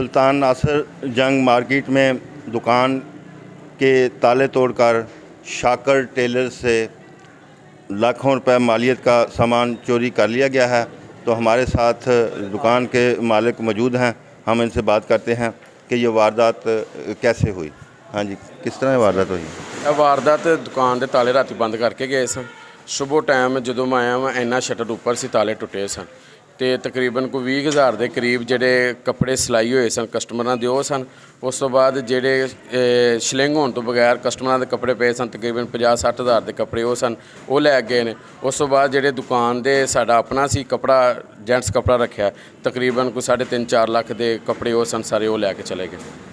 सुल्तान नासिर जंग मार्केट में दुकान के ताले तोड़कर शाकर टेलर से लाखों रुपए मालियत का सामान चोरी कर लिया गया है। तो हमारे साथ दुकान के मालिक मौजूद हैं, हम इनसे बात करते हैं कि ये वारदात कैसे हुई। हाँ जी, किस तरह वारदात हुई? वारदात दुकान के ताले राती बंद करके गए सन। सुबह टाइम जो मैं आया वा इन्ना शटर उपर से ताले टुटे सन तो तकरीबन कोई 20,000 के करीब जोड़े कपड़े सिलाई हुए सन कस्टमर के वो सन। उस तो बाद जोड़े शलिंग होने तो बगैर कस्टमर के कपड़े पे सन तकरीबन 50-60 हज़ार के कपड़े वो सन वो लै गए ने। उस तो बाद जोड़े दुकान के साडा अपना सी कपड़ा जेंट्स कपड़ा रखा तकरीबन कोई 3.5-4 लाख के कपड़े वो सन सारे वो लैके चले गए।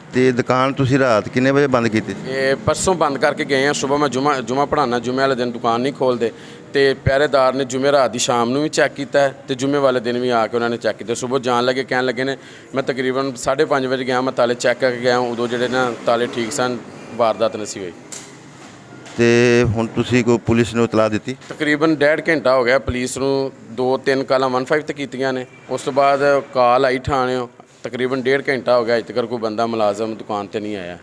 तो दुकान तुसी रात कितने बजे बंद की? परसों बंद करके गए हैं। सुबह मैं जुमा पढ़ाना, जुमे वाले दिन दुकान नहीं खोलते तो पहरेदार ने जुमे रात की शाम को भी चैक किया तो जुमे वाले दिन भी आके उन्होंने चैक किया। सुबह जान लगे कह लगे ने मैं तकरीबन 5:30 बजे गया, मैं ताले चैक करके गया उदों जो ना ताले ठीक सन, वारदात नहीं हुई। तो हुण तुसी कोई पुलिस ने इतला दी? तकरीबन 1.5 घंटा हो गया पुलिस को 2-3 कालां 15 ते कीतियां ने। उस तो बाद कॉल आई थाने तकरीबन 1.5 घंटा हो गया, अज तक कोई बंदा मुलाजम दुकान पर नहीं आया।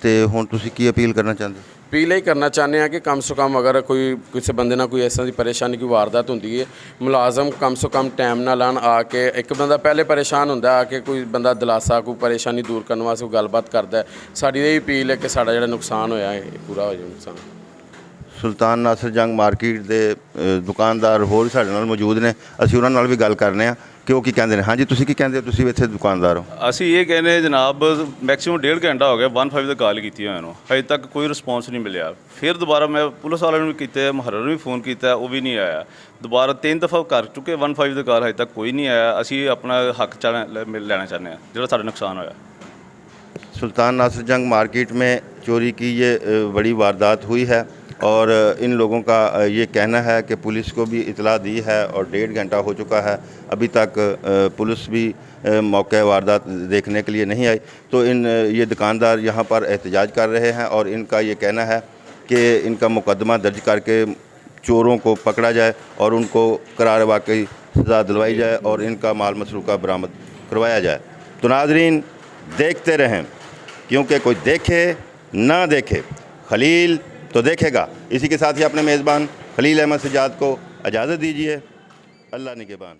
तो हुण तुसी की अपील करना चाहते? अपील ही करना चाहते हैं कि कम से कम अगर कोई किसी बंदे ना कोई इस परेशानी कोई वारदात होती है, मुलाजम कम से कम टाइम ना लान आके। एक बंदा पहले परेशान होंदा आके कोई बंदा दिलासा कोई परेशानी दूर करने वास्ते कोई गलबात करता है। साड़ी यही अपील है कि साड़ा जो नुकसान होया है पूरा हो जाए नुकसान। सुल्तान नासिर जंग मार्केट के दुकानदार होर साडे नाल मौजूद ने, असीं उन्हां नाल भी गल करने आ कि वो की कहंदे ने। हाँ जी, तुसीं की कहंदे हो? तुसीं भी इत्थे दुकानदार हो? ਅਸੀਂ ਇਹ ਕਹਿੰਦੇ ਜਨਾਬ ਮੈਕਸਿਮਮ 1.5 ਘੰਟਾ ਹੋ ਗਿਆ 15 ਤੇ ਕਾਲ ਕੀਤੀ ਹੋਇਆ ਨੂੰ, ਹਜੇ ਤੱਕ ਕੋਈ ਰਿਸਪੌਂਸ ਨਹੀਂ ਮਿਲਿਆ। ਫਿਰ ਦੁਬਾਰਾ ਮੈਂ ਪੁਲਿਸ ਵਾਲਿਆਂ ਨੂੰ ਵੀ ਕੀਤਾ, ਮੁਹੱਰਰ ਨੂੰ ਵੀ ਫੋਨ ਕੀਤਾ, ਉਹ ਵੀ ਨਹੀਂ ਆਇਆ। ਦੁਬਾਰਾ 3 ਦਫਾ ਕਰ ਚੁੱਕੇ 15 ਤੇ ਕਾਲ, ਹਜੇ ਤੱਕ ਕੋਈ ਨਹੀਂ ਆਇਆ। ਅਸੀਂ ਆਪਣਾ ਹੱਕ ਲੈਣਾ ਚਾਹੁੰਦੇ ਹਾਂ ਜਿਹੜਾ ਸਾਡਾ ਨੁਕਸਾਨ ਹੋਇਆ। सुल्तान नासिर जंग मार्केट में चोरी की ये बड़ी वारदात हुई है और इन लोगों का ये कहना है कि पुलिस को भी इतला दी है और 1.5 घंटा हो चुका है, अभी तक पुलिस भी मौके वारदात देखने के लिए नहीं आई। तो ये दुकानदार यहाँ पर एहतजाज कर रहे हैं और इनका ये कहना है कि इनका मुकदमा दर्ज करके चोरों को पकड़ा जाए और उनको करार वाकई सज़ा दिलवाई जाए और इनका माल मसरूक़ा बरामद करवाया जाए। तो नाज़रीन देखते रहें, क्योंकि कोई देखे ना देखे खलील तो देखेगा। इसी के साथ ही अपने मेज़बान खलील अहमद सजाद को इजाज़त दीजिए। अल्लाह निगहबान।